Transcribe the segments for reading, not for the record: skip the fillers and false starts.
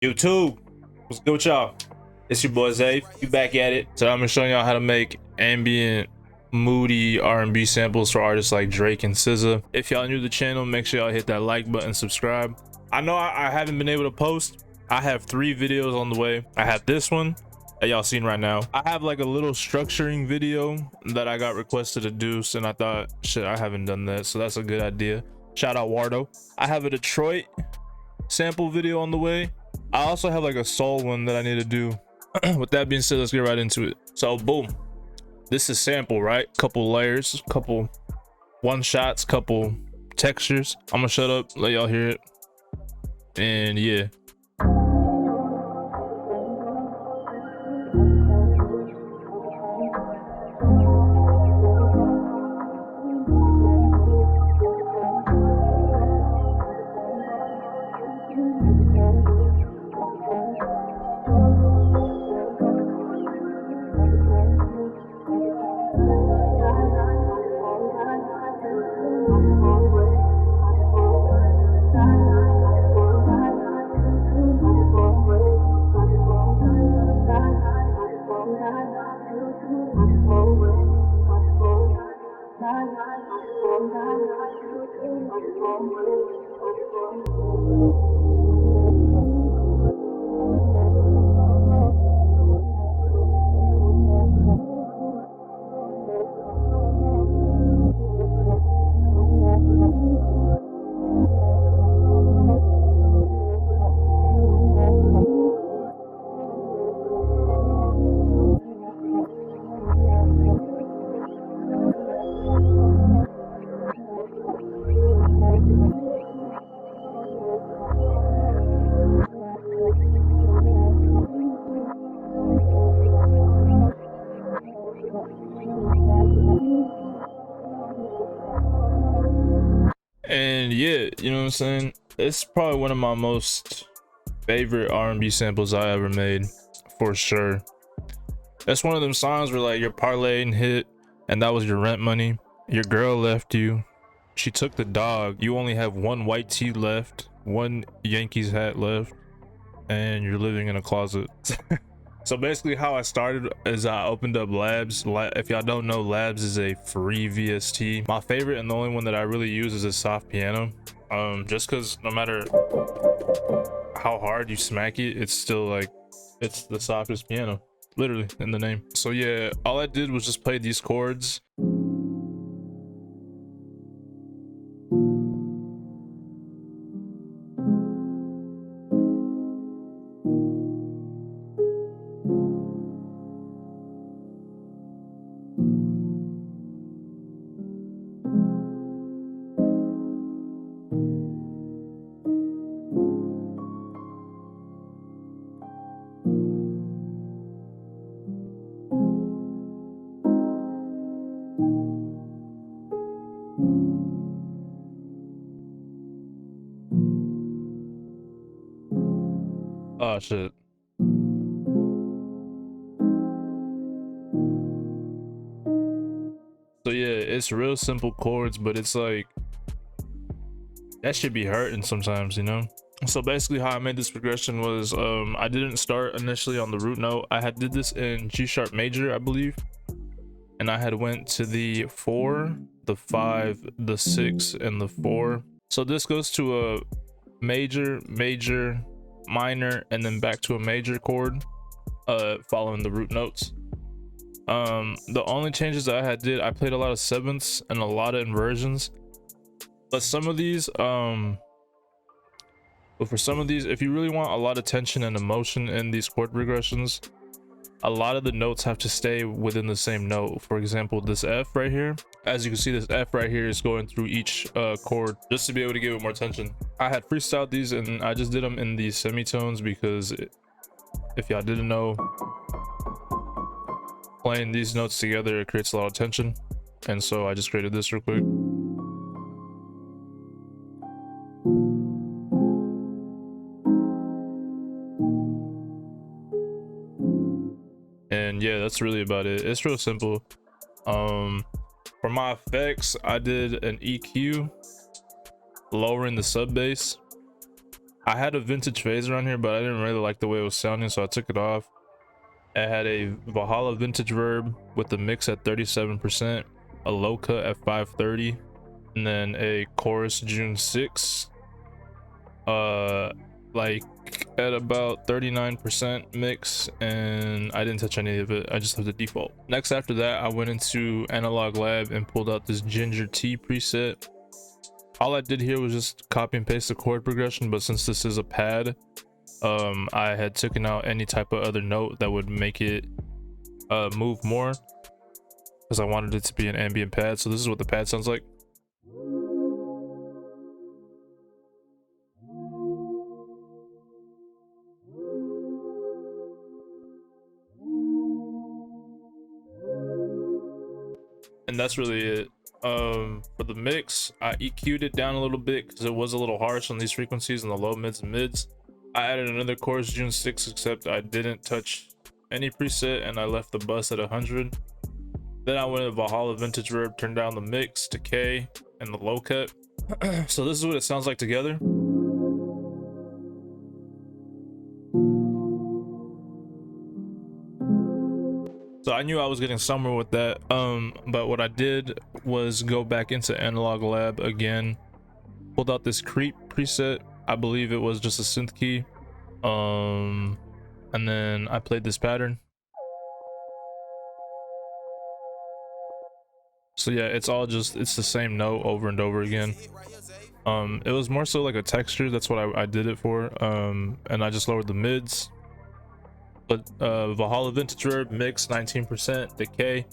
YouTube, what's good with y'all? It's your boy Xave. You back at it. So I'm gonna show y'all how to make ambient, moody R&B samples for artists like Drake and SZA. If y'all new to the channel, make sure y'all hit that like button, subscribe. I know I haven't been able to post. I have 3 videos on the way. I have this one that y'all seen right now. I have like a little structuring video that I got requested to do, and I thought, shit, I haven't done that, so that's a good idea. Shout out Wardo. I have a Detroit sample video on the way. I also have like a soul one that I need to do. With that being said, let's get right into it. So boom, this is sample, right? Couple layers, couple one shots, couple textures. I'm gonna shut up, let y'all hear it, and yeah. And yeah, you know what I'm saying? It's probably one of my most favorite R&B samples I ever made, for sure. That's one of them songs where like your parlay hit and that was your rent money. Your girl left you. She took the dog. You only have one white tee left, one Yankees hat left, and you're living in a closet. So basically how I started is I opened up Labs. If y'all don't know, Labs is a free VST. My favorite and the only one that I really use is a soft piano. Just because no matter how hard you smack it, it's still like, it's the softest piano, literally in the name. So yeah, all I did was just play these chords. Oh shit. So yeah, it's real simple chords, but it's like that should be hurting sometimes, you know? So basically how I made this progression was I didn't start initially on the root note. I had did this in G sharp major, I believe. And I had went to the 4, the 5, the 6, and the 4. So this goes to a major, major, minor, and then back to a major chord, following the root notes. The only changes that I did, I played a lot of sevenths and a lot of inversions, but some of these for some of these, if you really want a lot of tension and emotion in these chord progressions, a lot of the notes have to stay within the same note. For example, this F right here, as you can see, this F right here is going through each chord just to be able to give it more tension. I had freestyled these and I just did them in these semitones because if y'all didn't know, playing these notes together, it creates a lot of tension. And so I just created this real quick. And yeah, that's really about it. It's real simple. For my effects, I did an EQ lowering the sub bass. I had a vintage phaser on here, but I didn't really like the way it was sounding, so I took it off. I had a Valhalla vintage verb with the mix at 37%, a low cut at 530, and then a chorus June 6, like at about 39% mix, and I didn't touch any of it. I just have the default. Next after that, I went into Analog Lab and pulled out this Ginger Tea preset. All I did here was just copy and paste the chord progression, but since this is a pad, I had taken out any type of other note that would make it move more, because I wanted it to be an ambient pad. So this is what the pad sounds like. And that's really it. For the mix, I EQ'd it down a little bit because it was a little harsh on these frequencies in the low, mids, and mids. I added another chorus June 6, except I didn't touch any preset and I left the bus at 100. Then I went to Valhalla vintage verb, turned down the mix to K and the low cut. So this is what it sounds like together. So I knew I was getting somewhere with that, but what I did was go back into Analog Lab again, pulled out this creep preset. I believe it was just a synth key, and then I played this pattern. So yeah, it's the same note over and over again. It was more so like a texture, that's what I did it for, and I just lowered the mids. But Valhalla vintage verb, mix 19%, decay,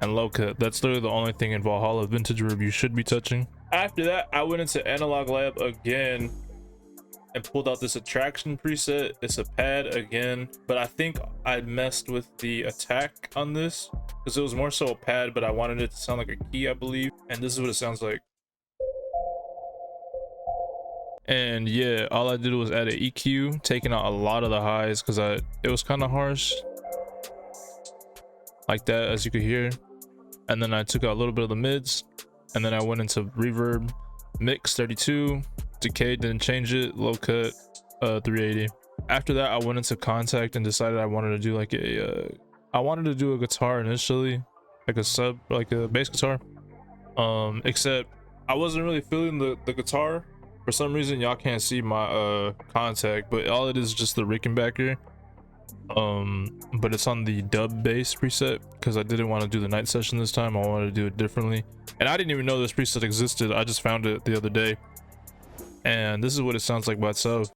and low cut. That's literally the only thing in Valhalla vintage verb you should be touching. After that, I went into Analog Lab again and pulled out this attraction preset. It's a pad again, but I think I messed with the attack on this because it was more so a pad, but I wanted it to sound like a key, I believe. And this is what it sounds like. And yeah, all I did was add an EQ, taking out a lot of the highs because it was kind of harsh like that, as you could hear. And then I took out a little bit of the mids, and then I went into reverb, mix 32, decay, didn't change it, low cut 380. After that, I went into Contact and decided I wanted to do like a guitar initially, like a bass guitar, except I wasn't really feeling the guitar. For some reason, y'all can't see my Contact, but all it is just the Rickenbacker. But it's on the dub bass preset because I didn't want to do the night session this time. I wanted to do it differently, and I didn't even know this preset existed. I just found it the other day, and this is what it sounds like by itself.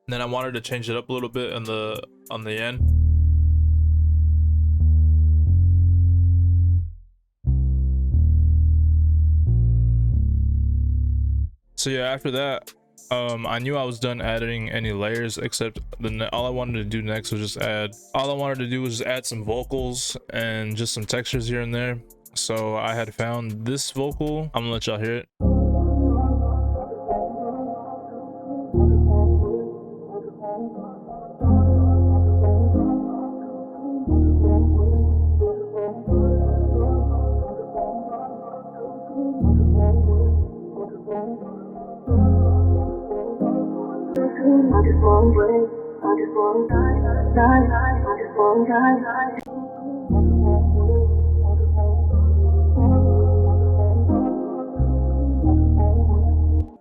And then I wanted to change it up a little bit on the end. So yeah, after that, I knew I was done adding any layers, except all I wanted to do next was just add some vocals and just some textures here and there. So I had found this vocal. I'm gonna let y'all hear it.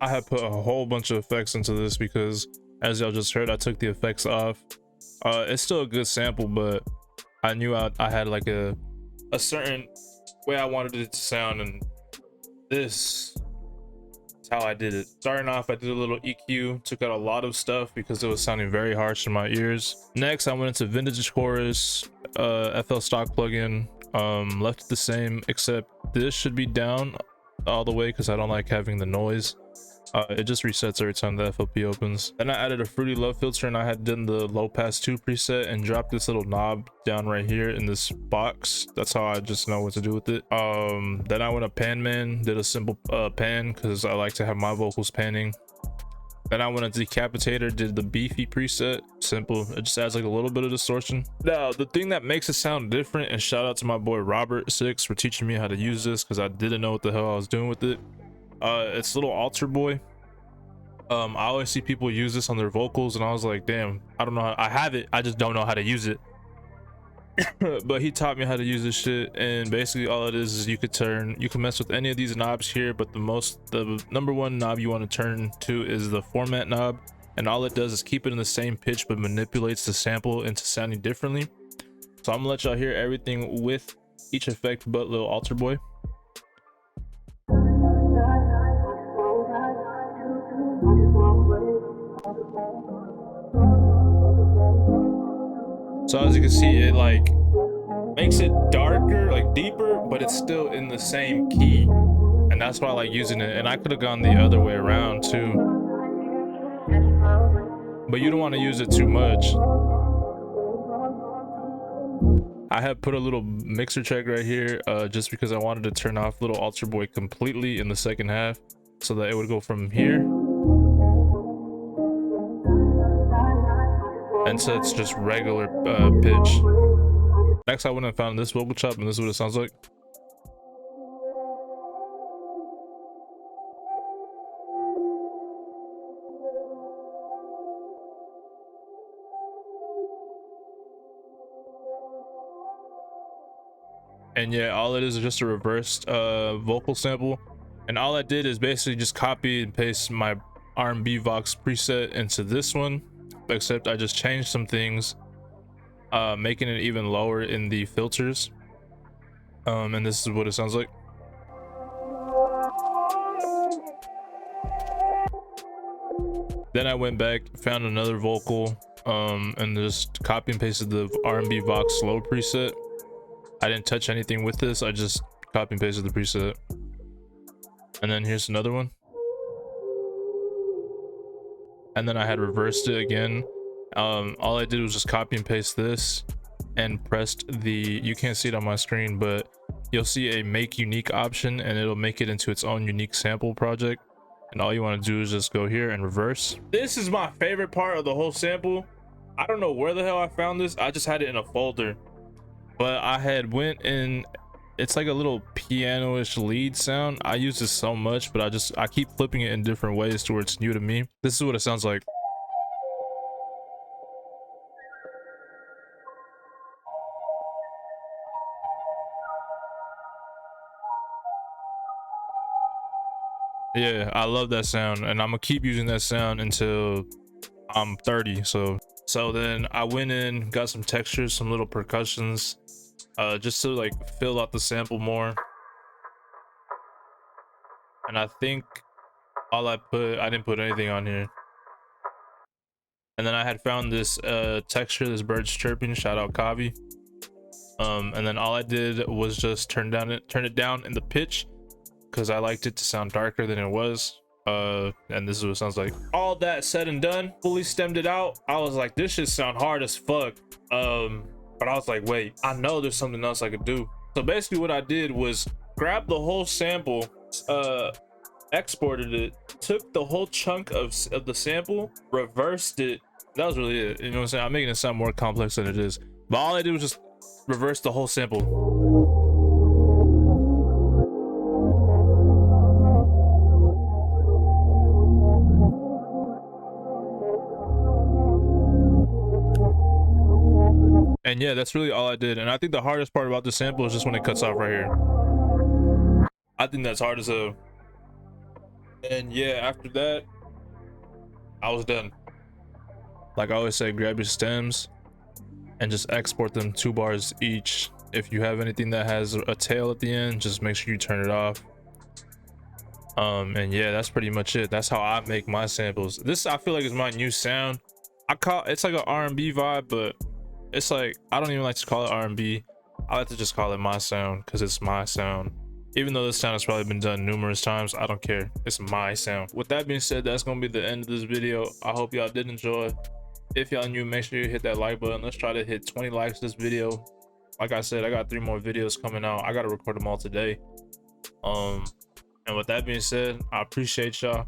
I have put a whole bunch of effects into this because, as y'all just heard, I took the effects off. It's still a good sample, but I knew I had like a certain way I wanted it to sound, and this is how I did it. Starting off, I did a little EQ, took out a lot of stuff because it was sounding very harsh in my ears. Next, I went into vintage chorus, FL stock plugin, left it the same, except this should be down all the way because I don't like having the noise. It just resets every time the FLP opens. Then I added a Fruity Love filter, and I had done the low pass 2 preset and dropped this little knob down right here in this box. That's how I just know what to do with it. Then I went to Pan Man, did a simple pan because I like to have my vocals panning. Then I went to Decapitator, did the beefy preset. Simple. It just adds like a little bit of distortion. Now, the thing that makes it sound different, and shout out to my boy Robert6 for teaching me how to use this, because I didn't know what the hell I was doing with it. It's little altar boy. I always see people use this on their vocals, and I was like, damn, I don't know how, I have it, I just don't know how to use it. But he taught me how to use this shit, and basically all it is you can mess with any of these knobs here, but the number one knob you want to turn to is the format knob, and all it does is keep it in the same pitch but manipulates the sample into sounding differently. So I'm gonna let y'all hear everything with each effect but little altar boy. So as you can see, it like makes it darker, like deeper, but it's still in the same key, and that's why I like using it. And I could have gone the other way around too, but you don't want to use it too much. I have put a little mixer check right here just because I wanted to turn off little altar boy completely in the second half, so that it would go from here and so it's just regular pitch. Next, I went and found this vocal chop, and this is what it sounds like. And yeah, all it is just a reversed vocal sample, and all I did is basically just copy and paste my R&B Vox preset into this one, except I just changed some things, making it even lower in the filters, and this is what it sounds like. Then I went back, found another vocal, and just copy and pasted the R&B Vox slow preset. I didn't touch anything with this, I just copy and pasted the preset. And then here's another one, and then I had reversed it again. All I did was just copy and paste this and pressed the, you can't see it on my screen, but you'll see a make unique option, and it'll make it into its own unique sample project. And all you want to do is just go here and reverse. This is my favorite part of the whole sample. I don't know where the hell I found this, I just had it in a folder, but I had went in, it's like a little piano-ish lead sound. I use this so much, but I keep flipping it in different ways to where it's new to me. This is what it sounds like. Yeah, I love that sound, and I'm gonna keep using that sound until I'm 30. So then I went in, got some textures, some little percussions, just to like fill out the sample more. And I think all I didn't put anything on here. And then I had found this texture, this bird's chirping, shout out Xave. And then all I did was just turn it down in the pitch, because I liked it to sound darker than it was. And this is what it sounds like. All that said and done, fully stemmed it out. I was like, this shit sound hard as fuck. But I was like, wait, I know there's something else I could do. So basically what I did was grab the whole sample, exported it, took the whole chunk of the sample, reversed it. That was really it. You know what I'm saying? I'm making it sound more complex than it is. But all I did was just reverse the whole sample. And yeah, that's really all I did. And I think the hardest part about the sample is just when it cuts off right here. I think that's hard as hell. And yeah, after that, I was done. Like I always say, grab your stems and just export them 2 bars each. If you have anything that has a tail at the end, just make sure you turn it off. And yeah, that's pretty much it. That's how I make my samples. This, I feel like, is my new sound. It's like an R&B vibe, but it's like, I don't even like to call it R&B. I like to just call it my sound, because it's my sound. Even though this sound has probably been done numerous times, I don't care. It's my sound. With that being said, that's gonna be the end of this video. I hope y'all did enjoy. If y'all new, make sure you hit that like button. Let's try to hit 20 likes this video. Like I said, I got 3 more videos coming out. I gotta record them all today. And with that being said, I appreciate y'all.